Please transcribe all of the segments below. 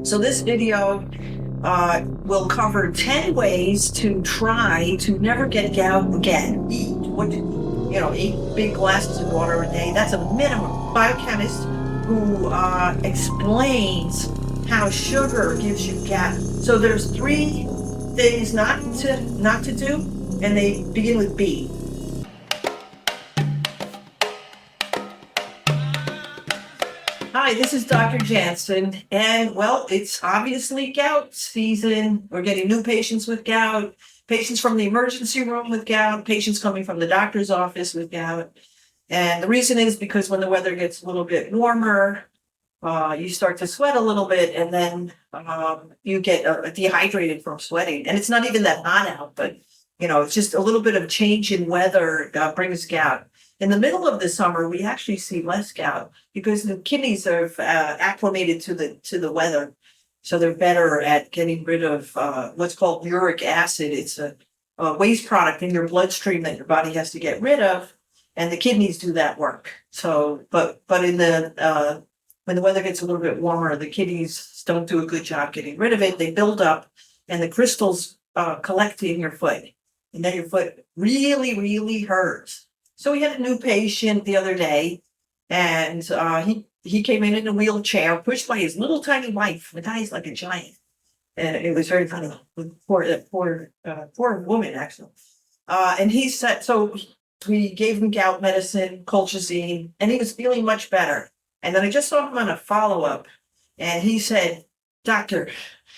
So this video will cover 10 ways to try to never get gout again. Eat big glasses of water a day. That's a minimum. Biochemist who explains how sugar gives you gout. So there's three things not to do, and they begin with B. Hi, this is Dr. Janson, and well, it's obviously gout season. We're getting new patients with gout, patients from the emergency room with gout, patients coming from the doctor's office with gout. And the reason is because when the weather gets a little bit warmer, you start to sweat a little bit, and then you get dehydrated from sweating. And it's not even that hot out, but it's just a little bit of change in weather brings gout. In the middle of the summer, we actually see less gout because the kidneys are acclimated to the weather, so they're better at getting rid of what's called uric acid. It's a waste product in your bloodstream that your body has to get rid of, and the kidneys do that work. So, but in the when the weather gets a little bit warmer, the kidneys don't do a good job getting rid of it. They build up, and the crystals collect in your foot, and then your foot really, really hurts. So we had a new patient the other day, and he came in a wheelchair, pushed by his little tiny wife. The guy's like a giant, and it was very funny. Poor woman, actually. And he said, so we gave him gout medicine, colchicine, and he was feeling much better. And then I just saw him on a follow-up, and he said, "Doctor,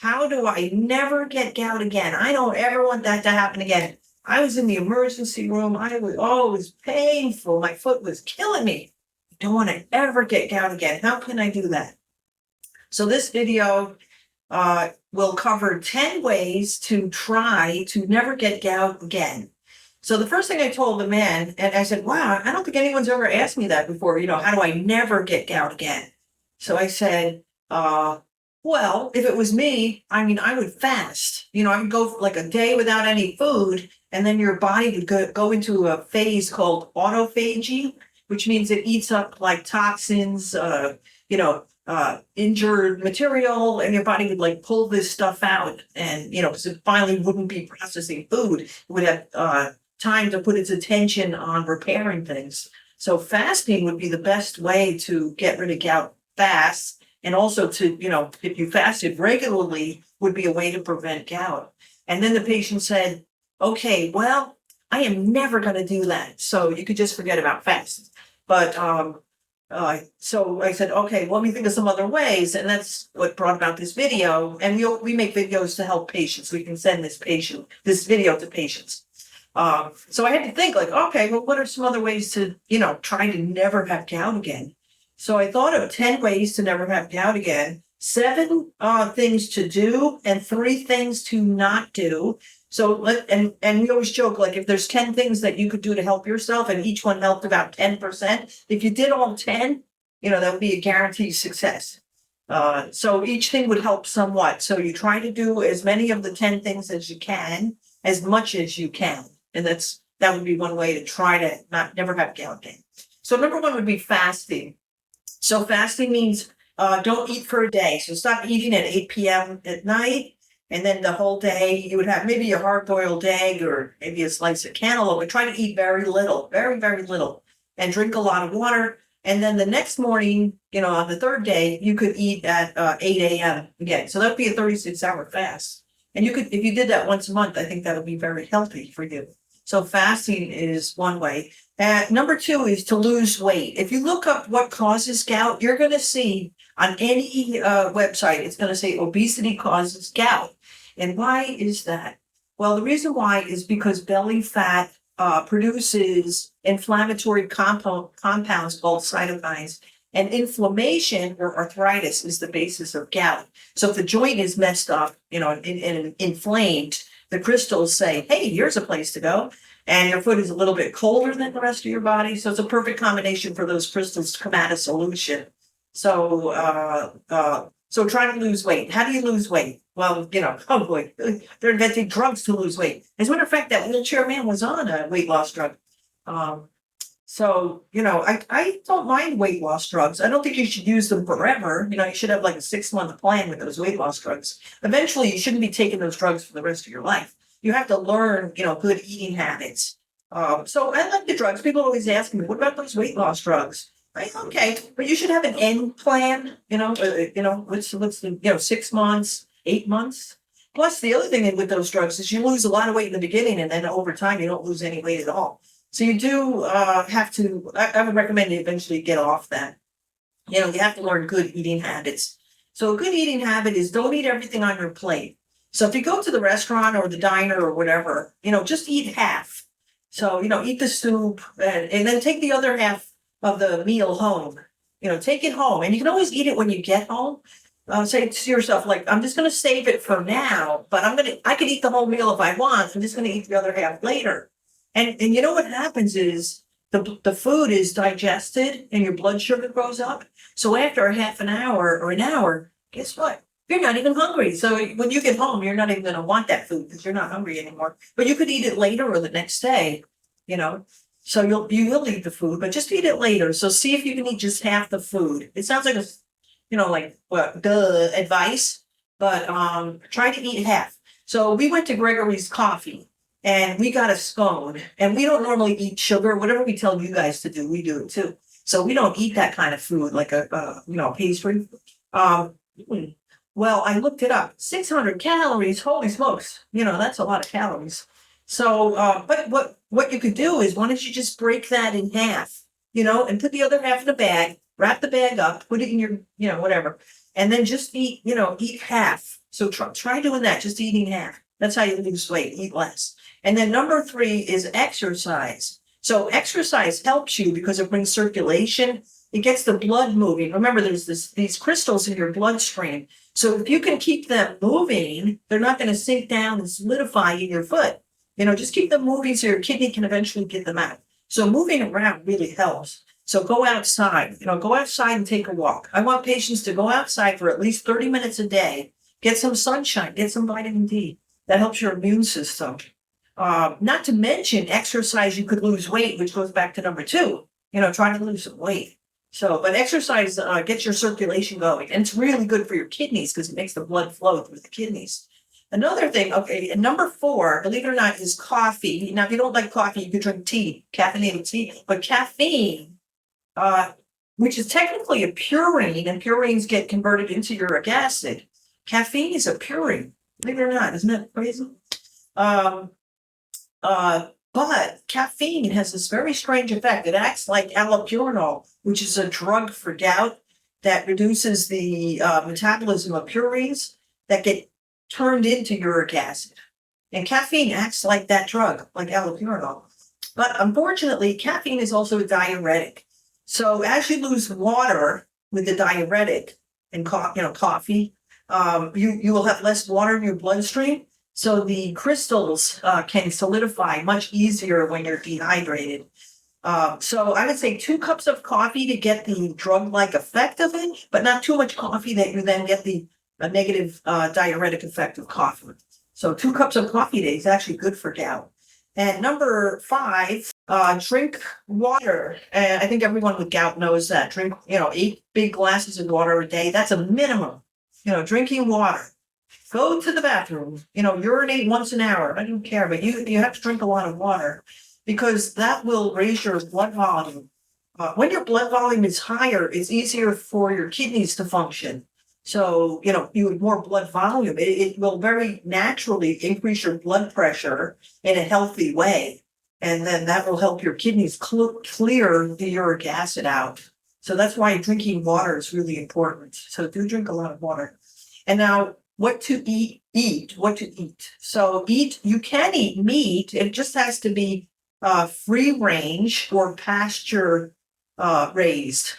how do I never get gout again? I don't ever want that to happen again. I was in the emergency room. It was painful. My foot was killing me. I don't want to ever get gout again. How can I do that?" So this video will cover 10 ways to try to never get gout again. So the first thing I told the man, and I said, "Wow, I don't think anyone's ever asked me that before. How do I never get gout again?" So I said, well, if it was me, I would fast. I would go for like a day without any food, and then your body would go into a phase called autophagy, which means it eats up like toxins, injured material, and your body would like pull this stuff out, and because it finally wouldn't be processing food, it would have time to put its attention on repairing things. So fasting would be the best way to get rid of gout fast. And also if you fasted regularly, would be a way to prevent gout. And then the patient said, "Okay, well, I am never going to do that. So you could just forget about fasting." But so I said, "Okay, well, let me think of some other ways." And that's what brought about this video. And we make videos to help patients. We can send this video to patients. So I had to think like, okay, well, what are some other ways to, try to never have gout again? So I thought of 10 ways to never have gout again, 7 things to do, and 3 things to not do. So and we always joke, like, if there's 10 things that you could do to help yourself and each one helped about 10%, if you did all 10, that would be a guaranteed success. So each thing would help somewhat. So you try to do as many of the 10 things as you can, as much as you can. And that would be one way to try to never have gout again. So number 1 would be fasting. So fasting means don't eat for a day. So stop eating at 8 p.m. at night, and then the whole day you would have maybe a hard-boiled egg or maybe a slice of cantaloupe, but try to eat very little, very, very little, and drink a lot of water. And then the next morning, on the third day, you could eat at 8 a.m. again. So that would be a 36-hour fast. And if you did that once a month, I think that would be very healthy for you. So fasting is one way. Number 2 is to lose weight. If you look up what causes gout, you're going to see on any website, it's going to say obesity causes gout. And why is that? Well, the reason why is because belly fat produces inflammatory compounds called cytokines. And inflammation or arthritis is the basis of gout. So if the joint is messed up, and inflamed, the crystals say, "Hey, here's a place to go." And your foot is a little bit colder than the rest of your body. So it's a perfect combination for those crystals to come out a solution. So, so try to lose weight. How do you lose weight? Well, oh boy, they're inventing drugs to lose weight. As a matter of fact, that wheelchair man was on a weight loss drug. So, I don't mind weight loss drugs. I don't think you should use them forever. You should have like a 6-month plan with those weight loss drugs. Eventually, you shouldn't be taking those drugs for the rest of your life. You have to learn, good eating habits. So I like the drugs. People always ask me, what about those weight loss drugs? Okay, but you should have an end plan, what's 6 months, 8 months. Plus, the other thing with those drugs is you lose a lot of weight in the beginning, and then over time, you don't lose any weight at all. So you do have to, I would recommend you eventually get off that. You have to learn good eating habits. So a good eating habit is don't eat everything on your plate. So if you go to the restaurant or the diner or whatever, just eat half. So, eat the soup and then take the other half of the meal home. Take it home. And you can always eat it when you get home. Say to yourself, like, I'm just going to save it for now, but I can eat the whole meal if I want. I'm just going to eat the other half later. And you know what happens is the food is digested and your blood sugar goes up. So after a half an hour or an hour, guess what? You're not even hungry. So when you get home, you're not even going to want that food because you're not hungry anymore. But you could eat it later or the next day, you know. So you will eat the food, but just eat it later. So see if you can eat just half the food. It sounds like advice, but try to eat half. So we went to Gregory's Coffee and we got a scone, and we don't normally eat sugar. Whatever we tell you guys to do, we do it too. So we don't eat that kind of food like a pastry. Um, well, I looked it up. 600 calories. Holy smokes! That's a lot of calories. So, but what you could do is, why don't you just break that in half, and put the other half in a bag, wrap the bag up, put it in your, whatever, and then just eat half. So try doing that, just eating half. That's how you lose weight, eat less. And then number 3 is exercise. So exercise helps you because it brings circulation. It gets the blood moving. Remember, there's these crystals in your bloodstream. So if you can keep them moving, they're not going to sink down and solidify in your foot. Just keep them moving so your kidney can eventually get them out. So moving around really helps. So go outside, go outside and take a walk. I want patients to go outside for at least 30 minutes a day, get some sunshine, get some vitamin D. That helps your immune system. Not to mention exercise, you could lose weight, which goes back to number 2, trying to lose some weight. So, but exercise gets your circulation going, and it's really good for your kidneys because it makes the blood flow through the kidneys. Another thing, okay, and number 4, believe it or not, is coffee. Now, if you don't like coffee, you could drink tea, caffeinated tea, but caffeine, which is technically a purine, and purines get converted into uric acid. Caffeine is a purine, believe it or not. Isn't that crazy? But caffeine has this very strange effect. It acts like allopurinol, which is a drug for gout that reduces the metabolism of purines that get turned into uric acid. And caffeine acts like that drug, like allopurinol. But unfortunately, caffeine is also a diuretic. So as you lose water with the diuretic and coffee, you will have less water in your bloodstream. So the crystals can solidify much easier when you're dehydrated. So I would say 2 cups of coffee to get the drug-like effect of it, but not too much coffee that you then get the negative diuretic effect of coffee. So 2 cups of coffee a day is actually good for gout. And number 5, drink water. And I think everyone with gout knows that. Drink, 8 big glasses of water a day. That's a minimum. Drinking water. Go to the bathroom, urinate once an hour. I don't care, but you have to drink a lot of water because that will raise your blood volume. When your blood volume is higher, it's easier for your kidneys to function. So, you have more blood volume. It will very naturally increase your blood pressure in a healthy way. And then that will help your kidneys clear the uric acid out. So that's why drinking water is really important. So do drink a lot of water. And now, what to eat. So you can eat meat. It just has to be free range or pasture raised.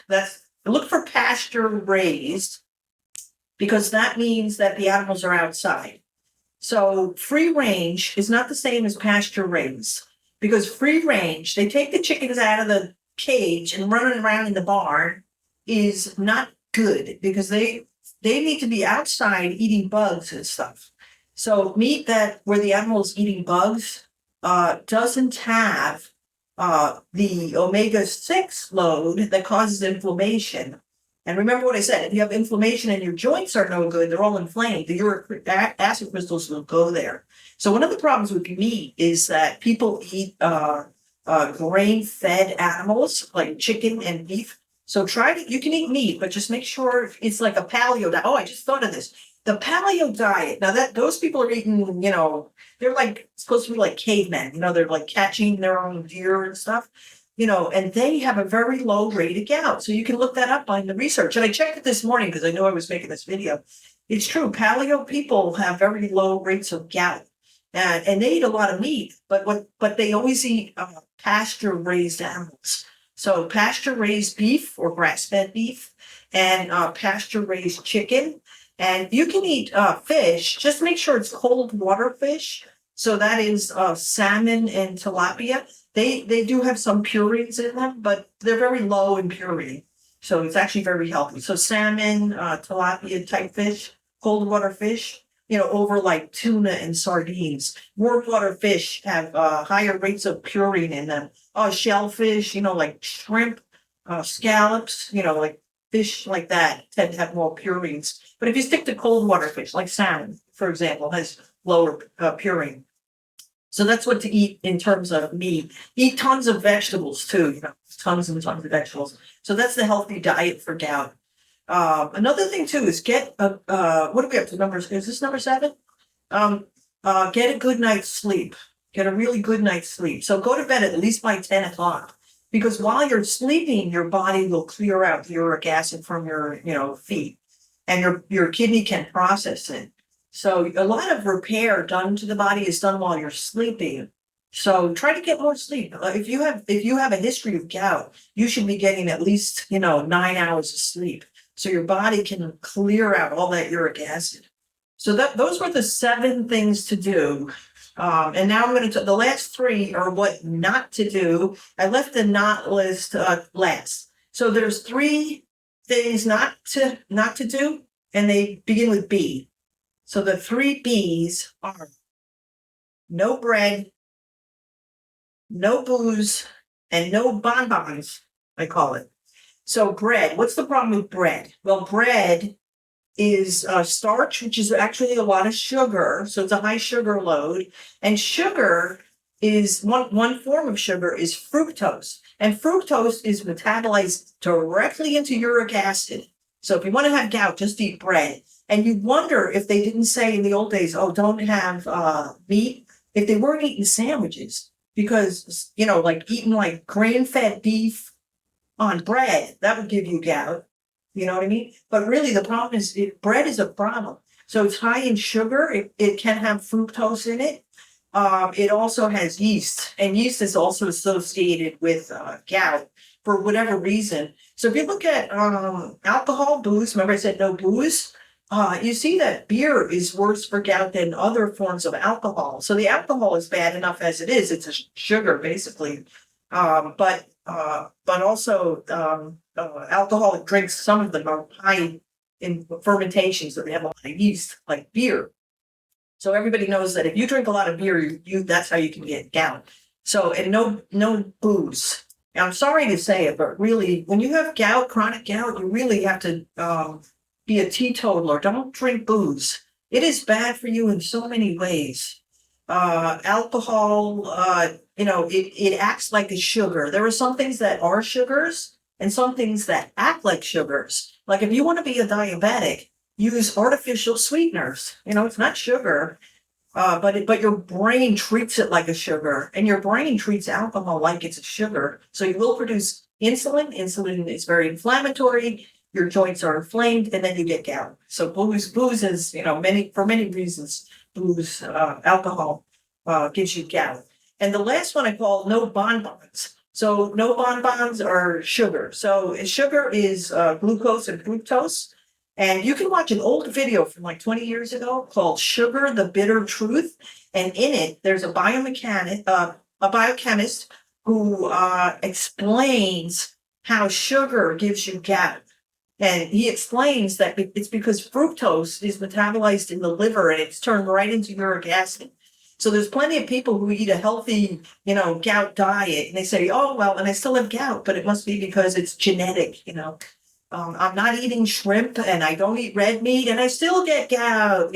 Look for pasture raised because that means that the animals are outside. So free range is not the same as pasture raised because free range, they take the chickens out of the cage and running around in the barn is not good because they need to be outside eating bugs and stuff. So meat where the animal is eating bugs doesn't have the omega-6 load that causes inflammation. And remember what I said, if you have inflammation and your joints are no good, they're all inflamed, the uric acid crystals will go there. So one of the problems with meat is that people eat grain-fed animals like chicken and beef. So you can eat meat, but just make sure it's like a paleo diet. Oh, I just thought of this. The paleo diet. Now that those people are eating, they're like supposed to be like cavemen, they're like catching their own deer and stuff, and they have a very low rate of gout. So you can look that up on the research. And I checked it this morning because I know I was making this video. It's true. Paleo people have very low rates of gout. And they eat a lot of meat, but they always eat pasture raised animals. So pasture raised beef or grass fed beef and pasture raised chicken. And you can eat fish, just make sure it's cold water fish. So that is salmon and tilapia. They do have some purines in them, but they're very low in purine. So it's actually very healthy. So salmon, tilapia type fish, cold water fish, over like tuna and sardines. Warm water fish have higher rates of purine in them. Shellfish, like shrimp, scallops, like fish like that tend to have more purines. But if you stick to cold water fish, like salmon, for example, has lower purine. So that's what to eat in terms of meat. Eat tons of vegetables too, tons and tons of vegetables. So that's the healthy diet for gout. Another thing too is get what are we up to numbers? Is this number 7? Get a good night's sleep. Get a really good night's sleep. So go to bed at least by 10 o'clock. Because while you're sleeping, your body will clear out the uric acid from your, feet, and your kidney can process it. So a lot of repair done to the body is done while you're sleeping. So try to get more sleep. If you have a history of gout, you should be getting at least 9 hours of sleep, so your body can clear out all that uric acid. So those were the 7 things to do. And now I'm going to, the last 3 are what not to do. I left the not list last. So there's 3 things not to do, and they begin with B. So the 3 B's are no bread, no booze, and no bonbons, I call it. So bread, what's the problem with bread? Well, bread is starch, which is actually a lot of sugar. So it's a high sugar load. And sugar is one form of sugar is fructose. And fructose is metabolized directly into uric acid. So if you want to have gout, just eat bread. And you wonder if they didn't say in the old days, don't have meat, if they weren't eating sandwiches. Because, like eating like grain-fed beef on bread, that would give you gout. You know what I mean? But really the problem is bread is a problem. So it's high in sugar. It can have fructose in it. It also has yeast, and yeast is also associated with gout for whatever reason. So if you look at alcohol, booze, remember I said no booze? You see that beer is worse for gout than other forms of alcohol. So the alcohol is bad enough as it is. It's a sugar, basically. But also alcoholic drinks, some of them are high in fermentation, so they have a lot of yeast, like beer. So everybody knows that if you drink a lot of beer, that's how you can get gout. So, and no booze. Now, I'm sorry to say it, but really, when you have gout, chronic gout, you really have to be a teetotaler. Don't drink booze. It is bad for you in so many ways. Alcohol, it acts like a sugar. There are some things that are sugars and some things that act like sugars. Like if you want to be a diabetic, use artificial sweeteners. It's not sugar, but your brain treats it like a sugar, and your brain treats alcohol like it's a sugar. So you will produce insulin. Insulin is very inflammatory. Your joints are inflamed, and then you get gout. So booze is, for many reasons, booze, alcohol gives you gout. And the last one I call no bonbons. So no bonbons are sugar. So sugar is glucose and fructose. And you can watch an old video from like 20 years ago called Sugar, the Bitter Truth. And in it, there's a biochemist who explains how sugar gives you gout. And he explains that it's because fructose is metabolized in the liver and it's turned right into uric acid. So there's plenty of people who eat a healthy, gout diet, and they say, oh, well, and I still have gout, but it must be because it's genetic. I'm not eating shrimp and I don't eat red meat and I still get gout,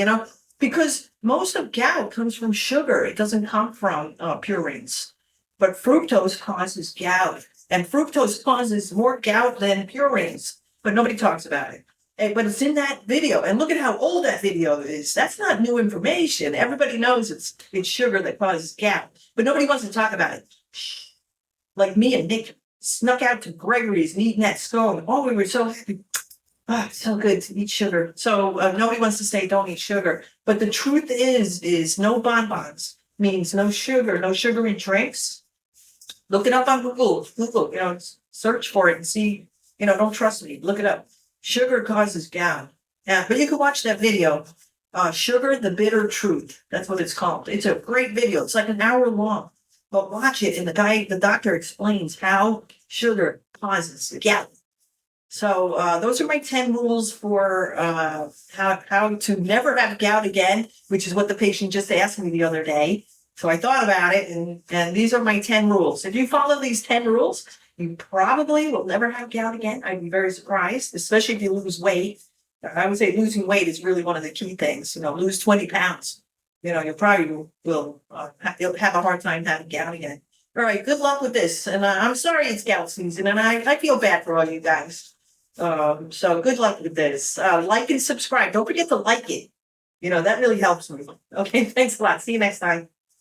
because most of gout comes from sugar. It doesn't come from purines. But fructose causes gout, and fructose causes more gout than purines, but nobody talks about it. But it's in that video, and look at how old that video is. That's not new information. Everybody knows it's sugar that causes gout, but nobody wants to talk about it. Like me and Nick snuck out to Gregory's and eating that scone. Oh, we were so happy. Ah, so good to eat sugar. So nobody wants to say don't eat sugar. But the truth is no bonbons means no sugar, no sugary drinks. Look it up on Google. Search for it and see, don't trust me. Look it up. Sugar causes gout. Yeah, but you can watch that video. Sugar, the Bitter Truth. That's what it's called. It's a great video. It's like an hour long. But watch it, and the doctor explains how sugar causes gout. So those are my 10 rules for how to never have gout again, which is what the patient just asked me the other day. So I thought about it, and these are my 10 rules. If you follow these 10 rules, you probably will never have gout again. I'd be very surprised, especially if you lose weight. I would say losing weight is really one of the key things. Lose 20 pounds. You probably will have a hard time having gout again. All right, good luck with this. And I'm sorry it's gout season, and I feel bad for all you guys. So good luck with this. Like and subscribe. Don't forget to like it. That really helps me. Okay, thanks a lot. See you next time.